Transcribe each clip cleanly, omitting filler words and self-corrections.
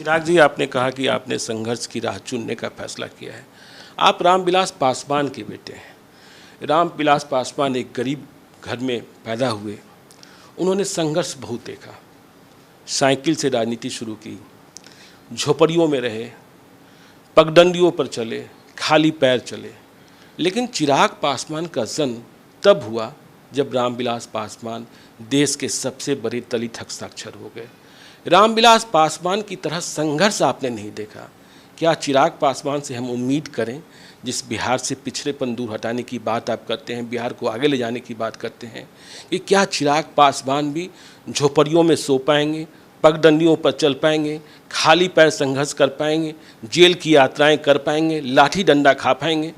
चिराग जी, आपने कहा कि आपने संघर्ष की राह चुनने का फैसला किया है। आप रामविलास पासवान के बेटे हैं। रामविलास पासवान एक गरीब घर में पैदा हुए। उन्होंने संघर्ष बहुत देखा। साइकिल से राजनीति शुरू की, झोपड़ियों में रहे, पगडंडियों पर चले, खाली पैर चले। लेकिन चिराग पासवान का जन्म तब हुआ जब रामविलास पासवान देश के सबसे बड़े दलित हस्ताक्षर हो गए। रामविलास पासवान की तरह संघर्ष आपने नहीं देखा। क्या चिराग पासवान से हम उम्मीद करें, जिस बिहार से पिछड़ेपन दूर हटाने की बात आप करते हैं, बिहार को आगे ले जाने की बात करते हैं, कि क्या चिराग पासवान भी झोपड़ियों में सो पाएंगे, पगडंडियों पर चल पाएंगे, खाली पैर संघर्ष कर पाएंगे, जेल की यात्राएं कर पाएंगे, लाठी डंडा खा पाएंगे?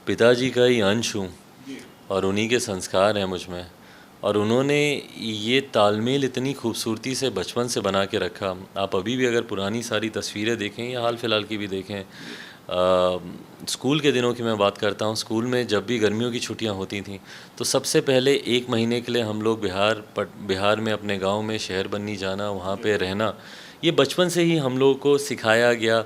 पिताजी का ही अंश हूँ और उन्हीं के संस्कार हैं मुझ में, और उन्होंने ये तालमेल इतनी खूबसूरती से बचपन से बना के रखा। आप अभी भी अगर पुरानी सारी तस्वीरें देखें या हाल फिलहाल की भी देखें, स्कूल के दिनों की मैं बात करता हूँ। स्कूल में जब भी गर्मियों की छुट्टियाँ होती थीं तो सबसे पहले 1 महीने के लिए हम लोग बिहार में अपने गांव में शहर बन्नी जाना, वहाँ पे रहना, ये बचपन से ही हम लोगों को सिखाया गया।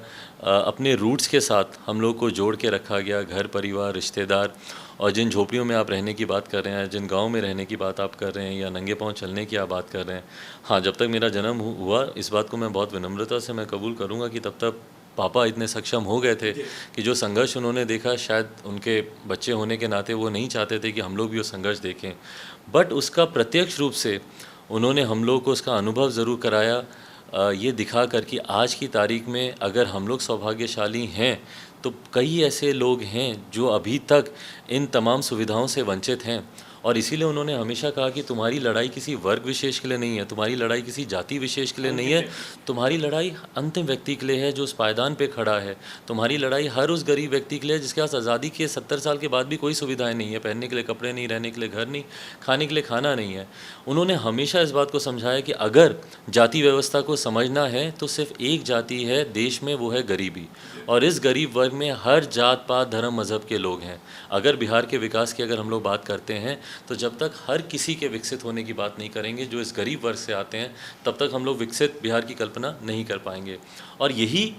अपने रूट्स के साथ हम लोग को जोड़ के रखा गया। घर परिवार, रिश्तेदार, और जिन झोपड़ियों में आप रहने की बात कर रहे हैं, जिन गांव में रहने की बात आप कर रहे हैं, या नंगे पांव चलने की आप बात कर रहे हैं, हाँ, जब तक मेरा जन्म हुआ, इस बात को मैं बहुत विनम्रता से मैं कबूल करूँगा कि तब तक पापा इतने सक्षम हो गए थे कि जो संघर्ष उन्होंने देखा, शायद उनके बच्चे होने के नाते वो नहीं चाहते थे कि हम लोग भी वो संघर्ष देखें, बट उसका प्रत्यक्ष रूप से उन्होंने हम लोग को उसका अनुभव ज़रूर कराया। ये दिखा कर कि आज की तारीख में अगर हम लोग सौभाग्यशाली हैं तो कई ऐसे लोग हैं जो अभी तक इन तमाम सुविधाओं से वंचित हैं। और इसीलिए उन्होंने हमेशा कहा कि तुम्हारी लड़ाई किसी वर्ग विशेष के लिए नहीं है, तुम्हारी लड़ाई किसी जाति विशेष के लिए नहीं है, तुम्हारी लड़ाई अंतिम व्यक्ति के लिए है जो उस पायदान पे खड़ा है। तुम्हारी लड़ाई हर उस गरीब व्यक्ति के लिए जिसके पास आज़ादी के 70 साल के बाद भी कोई सुविधाएं नहीं है, पहनने के लिए कपड़े नहीं, रहने के लिए घर नहीं, खाने के लिए खाना नहीं है। उन्होंने हमेशा इस बात को समझाया कि अगर जाति व्यवस्था को समझना है तो सिर्फ एक जाति है देश में, वो है गरीबी, और इस गरीब वर्ग में हर जात पात धर्म मज़हब के लोग हैं। अगर बिहार के विकास की अगर हम लोग बात करते हैं तो जब तक हर किसी के विकसित होने की बात नहीं करेंगे जो इस गरीब वर्ग से आते हैं, तब तक हम लोग विकसित बिहार की कल्पना नहीं कर पाएंगे। और यही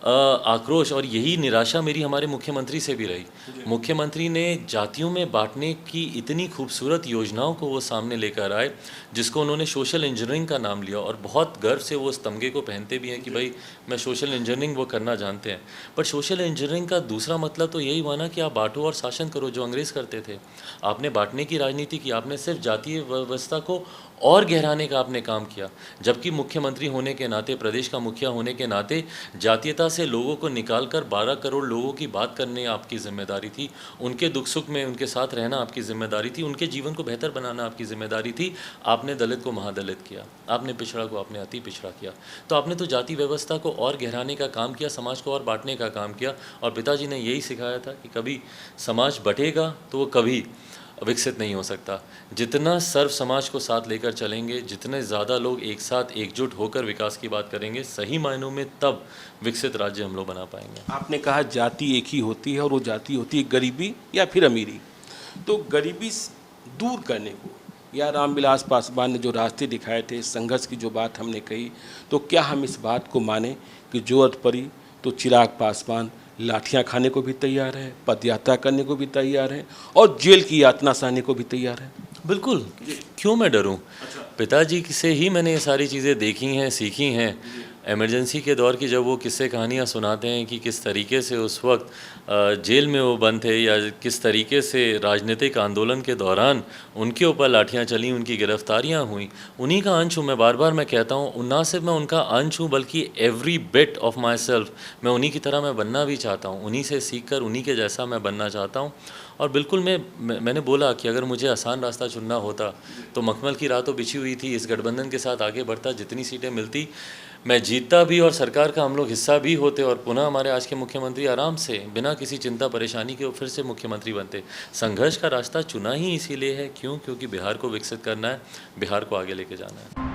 आक्रोश और यही निराशा मेरी हमारे मुख्यमंत्री से भी रही। मुख्यमंत्री ने जातियों में बांटने की इतनी खूबसूरत योजनाओं को वो सामने लेकर आए, जिसको उन्होंने सोशल इंजीनियरिंग का नाम लिया, और बहुत गर्व से वो उस तमगे को पहनते भी हैं कि भाई मैं सोशल इंजीनियरिंग वो करना जानते हैं। पर सोशल इंजीनियरिंग का दूसरा मतलब तो यही हुआ ना कि आप बांटो और शासन करो, जो अंग्रेज़ करते थे। आपने बांटने की राजनीति की, आपने सिर्फ जातीय व्यवस्था को और गहराने का आपने काम किया। जबकि मुख्यमंत्री होने के नाते, प्रदेश का मुखिया होने के नाते, जातीयता से लोगों को निकालकर 12 करोड़ लोगों की बात करने आपकी जिम्मेदारी थी। उनके दुख सुख में उनके साथ रहना आपकी जिम्मेदारी थी। उनके जीवन को बेहतर बनाना आपकी जिम्मेदारी थी। आपने दलित को महादलित किया, आपने पिछड़ा को आपने अति पिछड़ा किया। तो आपने तो जाति व्यवस्था को और गहराने का काम किया, समाज को और बांटने का काम किया। और पिताजी ने यही सिखाया था कि कभी समाज बटेगा तो वो कभी विकसित नहीं हो सकता। जितना सर्व समाज को साथ लेकर चलेंगे, जितने ज़्यादा लोग एक साथ एकजुट होकर विकास की बात करेंगे, सही मायनों में तब विकसित राज्य हम लोग बना पाएंगे। आपने कहा जाति एक ही होती है, और वो जाति होती है गरीबी या फिर अमीरी। तो गरीबी दूर करने को, या रामविलास पासवान ने जो रास्ते दिखाए थे, संघर्ष की जो बात हमने कही, तो क्या हम इस बात को माने कि जरूरत पड़ी तो चिराग पासवान लाठियां खाने को भी तैयार है, पदयात्रा करने को भी तैयार है, और जेल की यातना सहने को भी तैयार है? बिल्कुल, क्यों मैं डरूं? पिताजी से ही मैंने ये सारी चीज़ें देखी हैं, सीखी हैं। इमरजेंसी के दौर की जब वो किस्से कहानियाँ सुनाते हैं कि किस तरीके से उस वक्त जेल में वो बंद थे, या किस तरीके से राजनीतिक आंदोलन के दौरान उनके ऊपर लाठियाँ चली, उनकी गिरफ्तारियाँ हुई, उन्हीं का अंश हूँ। मैं बार बार मैं कहता हूँ, ना सिर्फ मैं उनका अंश हूँ बल्कि every bit of my self, मैं उन्हीं की तरह मैं बनना भी चाहता हूँ। उन्हीं से सीख कर उन्हीं के जैसा मैं बनना चाहता हूँ। और बिल्कुल मैंने बोला कि अगर मुझे आसान रास्ता चुनना होता तो मखमल की राह तो बिछी हुई थी, इस गठबंधन के साथ आगे बढ़ता, जितनी सीटें मिलती मैं जीतता भी, और सरकार का हम लोग हिस्सा भी होते, और पुनः हमारे आज के मुख्यमंत्री आराम से बिना किसी चिंता परेशानी के फिर से मुख्यमंत्री बनते। संघर्ष का रास्ता चुना ही इसीलिए है, क्योंकि बिहार को विकसित करना है, बिहार को आगे लेके जाना है।